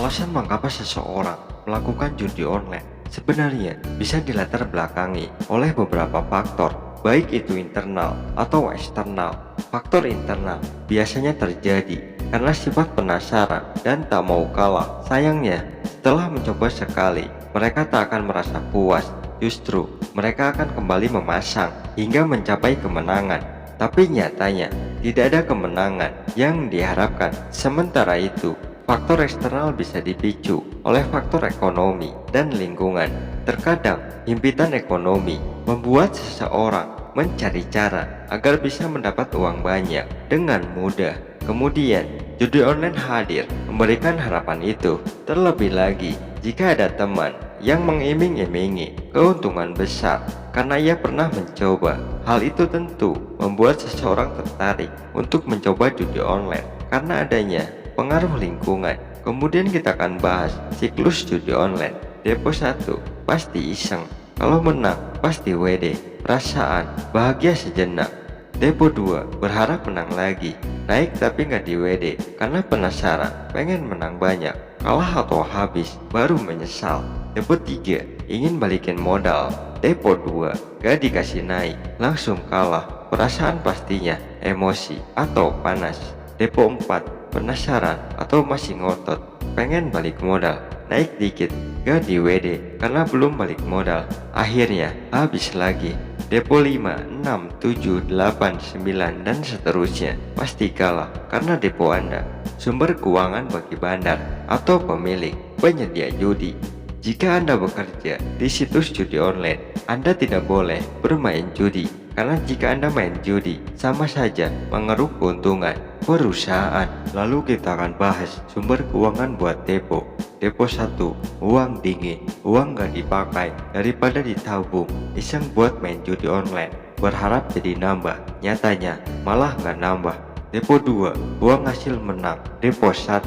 Alasan mengapa seseorang melakukan judi online sebenarnya bisa dilatar belakangi oleh beberapa faktor, baik itu internal atau eksternal. Faktor internal biasanya terjadi karena sifat penasaran dan tak mau kalah. Sayangnya, setelah mencoba sekali, mereka tak akan merasa puas. Justru, mereka akan kembali memasang hingga mencapai kemenangan. Tapi nyatanya, tidak ada kemenangan yang diharapkan. Sementara itu, faktor eksternal bisa dipicu oleh faktor ekonomi dan lingkungan. Terkadang, himpitan ekonomi membuat seseorang mencari cara agar bisa mendapat uang banyak dengan mudah. Kemudian, judi online hadir memberikan harapan itu. Terlebih lagi, jika ada teman yang mengiming-imingi keuntungan besar karena ia pernah mencoba, hal itu tentu membuat seseorang tertarik untuk mencoba judi online karena adanya pengaruh lingkungan. Kemudian kita akan bahas siklus judi online. Depo 1, pasti iseng. Kalau menang, pasti WD. Perasaan bahagia sejenak. Depo 2, berharap menang lagi. Naik tapi nggak di WD karena penasaran, pengen menang banyak. Kalah atau habis, baru menyesal. Depo 3, ingin balikin modal. Depo 2, gak dikasih naik, langsung kalah. Perasaan pastinya emosi atau panas. Depo 4, penasaran atau masih ngotot, pengen balik modal. Naik dikit, gak di WD karena belum balik modal. Akhirnya habis lagi. Depo 5, 6, 7, 8, 9 dan seterusnya pasti kalah karena depo Anda sumber keuangan bagi bandar atau pemilik penyedia judi. Jika Anda bekerja di situs judi online, Anda tidak boleh bermain judi karena jika Anda main judi sama saja mengeruk keuntungan perusahaan. Lalu kita akan bahas sumber keuangan buat depo. Depo 1, uang dingin. Uang gak dipakai daripada ditabung. Iseng buat main judi online, berharap jadi nambah, nyatanya malah gak nambah. Depo 2, uang hasil menang. Depo 1.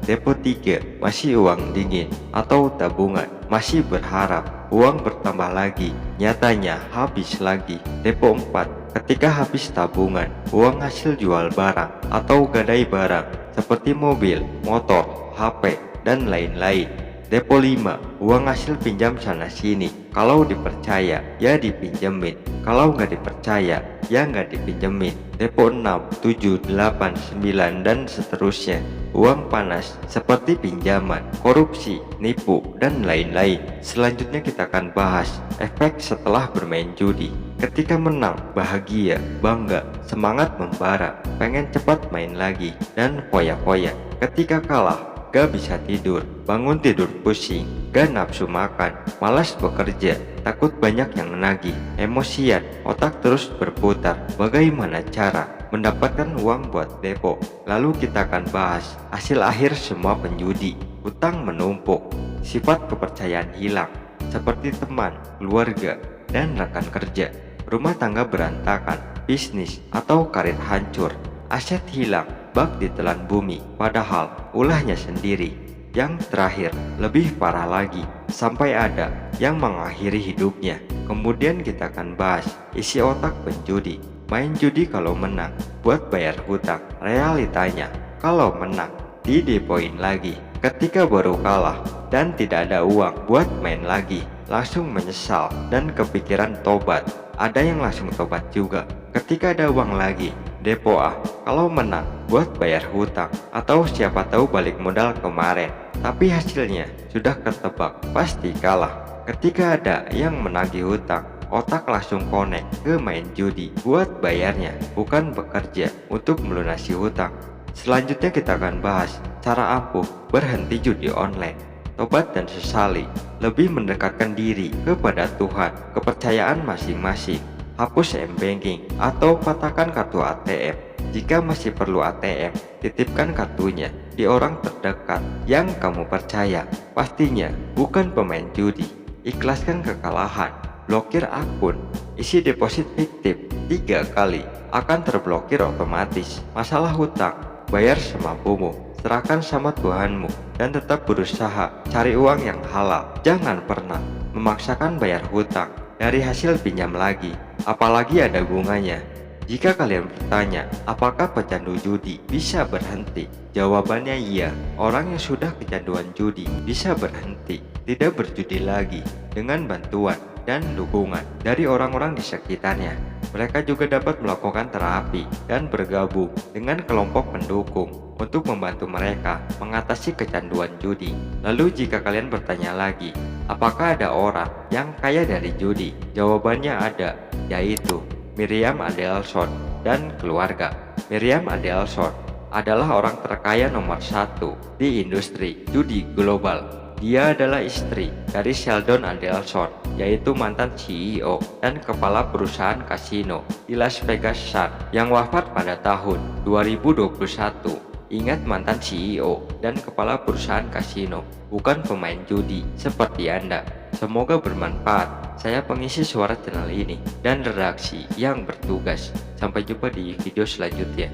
Depo 3, masih uang dingin atau tabungan, masih berharap uang bertambah lagi, nyatanya habis lagi. Depo 4, ketika habis tabungan, uang hasil jual barang atau gadai barang seperti mobil, motor, HP, dan lain-lain. Depo 5, uang hasil pinjam sana sini. Kalau dipercaya, ya dipinjemin. Kalau nggak dipercaya, ya nggak dipinjemin. Depo 6, 7, 8, 9, dan seterusnya. Uang panas seperti pinjaman, korupsi, nipu, dan lain-lain. Selanjutnya kita akan bahas efek setelah bermain judi. Ketika menang, bahagia, bangga, semangat membara, pengen cepat main lagi, dan foya-foya. Ketika kalah, gak bisa tidur, bangun tidur pusing, gak nafsu makan, malas bekerja, takut banyak yang menagih, emosian, otak terus berputar. Bagaimana cara mendapatkan uang buat depo? Lalu kita akan bahas hasil akhir semua penjudi. Utang menumpuk, sifat kepercayaan hilang, seperti teman, keluarga, dan rekan kerja. Rumah tangga berantakan, bisnis atau karir hancur, aset hilang, bak ditelan bumi, padahal ulahnya sendiri. Yang terakhir, lebih parah lagi, sampai ada yang mengakhiri hidupnya. Kemudian kita akan bahas isi otak penjudi. Main judi kalau menang, buat bayar hutang. Realitanya, kalau menang, didepoin lagi. Ketika baru kalah dan tidak ada uang buat main lagi, langsung menyesal dan kepikiran tobat. Ada yang langsung tobat juga ketika ada uang lagi. Depo A, kalau menang buat bayar hutang atau siapa tahu balik modal kemarin, tapi hasilnya sudah ketebak, pasti kalah. Ketika ada yang menagih hutang, otak langsung connect ke main judi buat bayarnya, bukan bekerja untuk melunasi hutang. Selanjutnya kita akan bahas cara ampuh berhenti judi online. Tobat dan sesali, lebih mendekatkan diri kepada Tuhan, kepercayaan masing-masing. Hapus m-banking atau patahkan kartu ATM. Jika masih perlu ATM, titipkan kartunya di orang terdekat yang kamu percaya. Pastinya bukan pemain judi. Ikhlaskan kekalahan, blokir akun, isi deposit fiktif 3 kali, akan terblokir otomatis. Masalah hutang, bayar semampumu, serahkan sama Tuhanmu, dan tetap berusaha cari uang yang halal. Jangan pernah memaksakan bayar hutang dari hasil pinjam lagi, apalagi ada bunganya. Jika kalian bertanya, apakah pecandu judi bisa berhenti? Jawabannya iya, orang yang sudah kecanduan judi bisa berhenti, tidak berjudi lagi dengan bantuan dan dukungan dari orang-orang di sekitarnya. Mereka juga dapat melakukan terapi dan bergabung dengan kelompok pendukung untuk membantu mereka mengatasi kecanduan judi. Lalu jika kalian bertanya lagi, apakah ada orang yang kaya dari judi? Jawabannya ada, yaitu Miriam Adelson dan keluarga. Miriam Adelson adalah orang terkaya nomor satu di industri judi global. Dia adalah istri dari Sheldon Adelson, yaitu mantan CEO dan kepala perusahaan kasino di Las Vegas Sands yang wafat pada tahun 2021. Ingat, mantan CEO dan kepala perusahaan kasino, bukan pemain judi seperti Anda. Semoga bermanfaat. Saya pengisi suara channel ini dan redaksi yang bertugas. Sampai jumpa di video selanjutnya.